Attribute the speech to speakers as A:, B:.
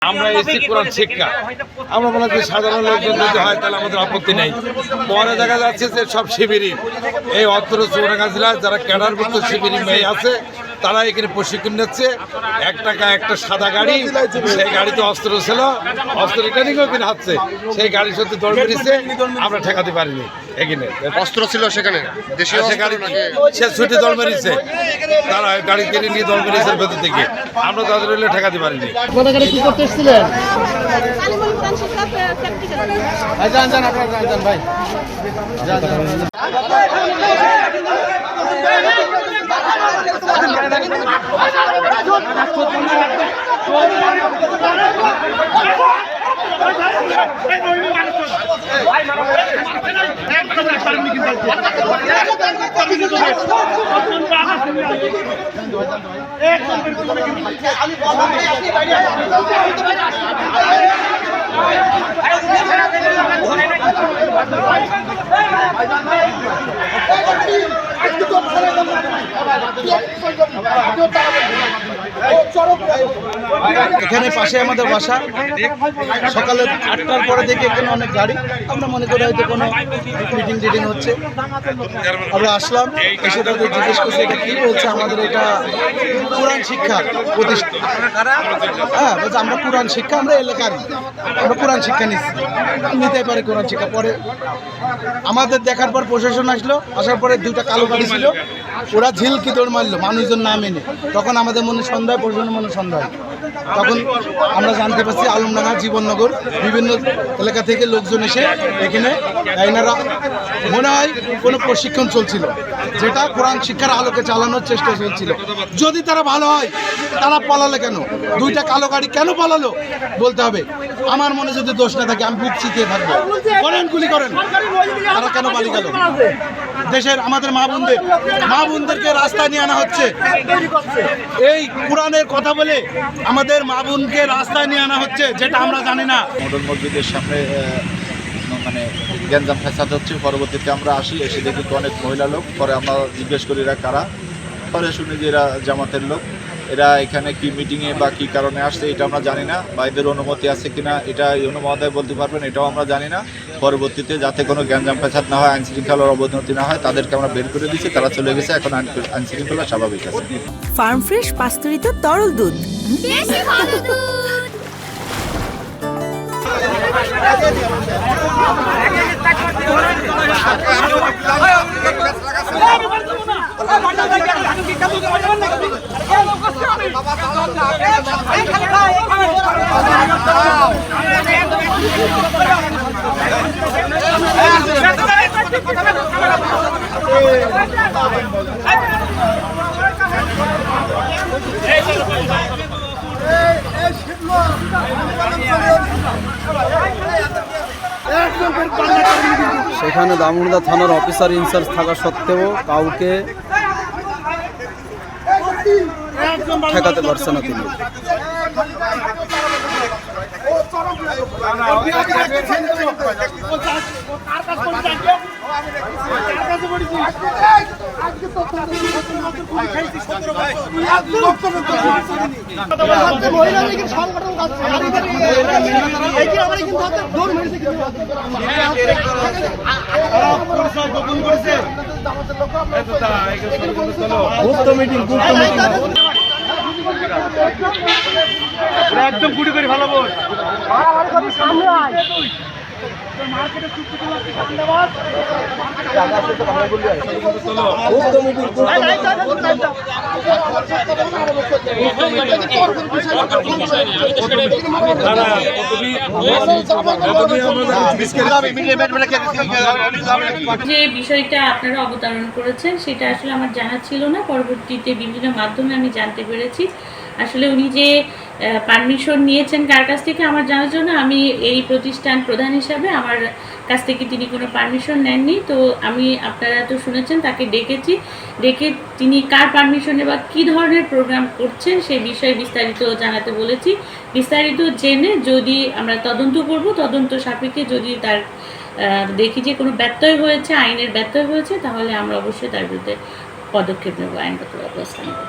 A: আমরা এসেছি কোরআন শিক্ষা। আমরা বলা যে সাধারণ লোকজন যদি হয় তাহলে আমাদের আপত্তি নেই। পরে দেখা যাচ্ছে যে সব শিবিরের এই অত্র চৌরাঙ্গা জেলায় যারা ক্যাডারভুক্ত শিবিরের মেয়ে আছে তারা এখানে প্রশিক্ষণ নিচ্ছে। 1 টাকা একটা সাদা গাড়ি, সেই গাড়িতে অস্ত্র ছিল, অস্ত্র রিটার্নিংও কিনে হাঁটছে, সেই গাড়ির সাথে দৌড় বেরিয়েছে, আমরা ঠেকাতে পারিনি। এখানে
B: অস্ত্র ছিল সেখানে,
A: সে ছুটি দল মেরেছে, তারা গাড়ি কিনে নিয়ে দল মেরেছে ভেতর থেকে, আমরা তাদের হলে ঠেকাতে পারিনি।
C: কি করতে এসেছিলেন? ভাই এখানে পাশে আমাদের বাসা। সকালে 8টার পরে দেখি এখানে অনেক গাড়ি, আমরা মনে করি হয়তো কোনো মিটিং টিটিং হচ্ছে। আমরা আসলাম, এসে তাদের জিজ্ঞেস করছি এটা কী বলছে, আমাদের এটা কোরআন শিক্ষা প্রতিষ্ঠান। হ্যাঁ বলছে আমরা কোরআন শিক্ষা, আমরা এলাকার, আমরা কোরআন শিক্ষা নিতে পারি কোরআন শিক্ষা। পরে আমাদের দেখার পর প্রশাসন আসলো, আসার পরে 2টা কালো গাড়ি ছিল, ওরা ঝিলকি দৌড় মারলো মানুষজন না মেনে। তখন আমাদের মনে সন্দেহ, প্রশাসনের মনে সন্দেহ। তখন আমরা জানতে পারছি আলমডাঙ্গা, জীবননগর বিভিন্ন এলাকা থেকে লোকজন এসে এখানে এনারা মনে হয় কোনো প্রশিক্ষণ চলছিল, যেটা কোরআন শিক্ষার আলোকে চালানোর চেষ্টা চলছিল। যদি তারা ভালো হয়, তারা পালালে কেন? 2টা কালো গাড়ি কেন পালালো বলতে হবে। আমার মনে যদি দোষ না থাকে আমি বুক চিতিয়ে থাকবো। করেন, গুলি করেন, তারা কেন পালিয়ে গেল? দেশের আমাদের মা বোনদেরকে রাস্তায় নিয়ে আনা হচ্ছে। এই কোরআনের কথা বলে আমাদের মা বোনকে রাস্তায় নিয়ে আনা হচ্ছে, যেটা আমরা জানি না।
D: মডেল মসজিদের সামনে মানে গ্যাঞ্জাম ফ্যাসাদ হচ্ছে। পরবর্তীতে আমরা আসি, এসে দেখি তো অনেক মহিলা লোক। পরে আমরা জিজ্ঞেস করি এরা কারা, পরে শুনি যে এরা জামাতের লোক। এরা এখানে কি মিটিংয়ে বা কী কারণে আসছে এটা আমরা জানি না, বা এদের অনুমতি আছে কিনা এটা মহোদয় বলতে পারবেন, এটাও আমরা জানি না। পরবর্তীতে যাতে কোনো গ্যাঞ্জাম ফ্যাসাদ না হয়, আইনশৃঙ্খলার অবনতি না হয়, তাদেরকে আমরা বের করে দিচ্ছি। তারা চলে গেছে, এখন আইনশৃঙ্খলা স্বাভাবিক আছে।
E: ফার্ম ফ্রেশ পাস্তুরিত তরল দুধ,
C: সেখানে দামোদর থানার অফিসার ইনচার্জ থাকা সত্ত্বেও কাউকে ঠেকাতে পারছে না তিনি।
A: একদম গুটি করে ভালো বল সামনে আয়।
F: যে বিষয়টা আপনারা অবতারণ করেছেন সেটা আসলে আমার জানা ছিল না, পরবর্তীতে বিভিন্ন মাধ্যমে আমি জানতে পেরেছি। আসলে উনি যে পারমিশন নিয়েছেন কার কাছ থেকে আমার জানার জন্য, আমি এই প্রতিষ্ঠান প্রধান হিসাবে আমার কাছ থেকে তিনি কোনো পারমিশন নেননি। তো আমি, আপনারা তো শুনেছেন, তাকে ডেকে তিনি কার পারমিশনে বা কী ধরনের প্রোগ্রাম করছেন সে বিষয়ে বিস্তারিত জানাতে বলেছি। বিস্তারিত জেনে যদি আমরা তদন্ত করব, তদন্ত সাপেক্ষে যদি তার দেখি যে কোনো ব্যত্যয় হয়েছে, আইনের ব্যত্যয় হয়েছে, তাহলে আমরা অবশ্যই তার বিরুদ্ধে পদক্ষেপ নেব, আইনগত ব্যবস্থা নেব।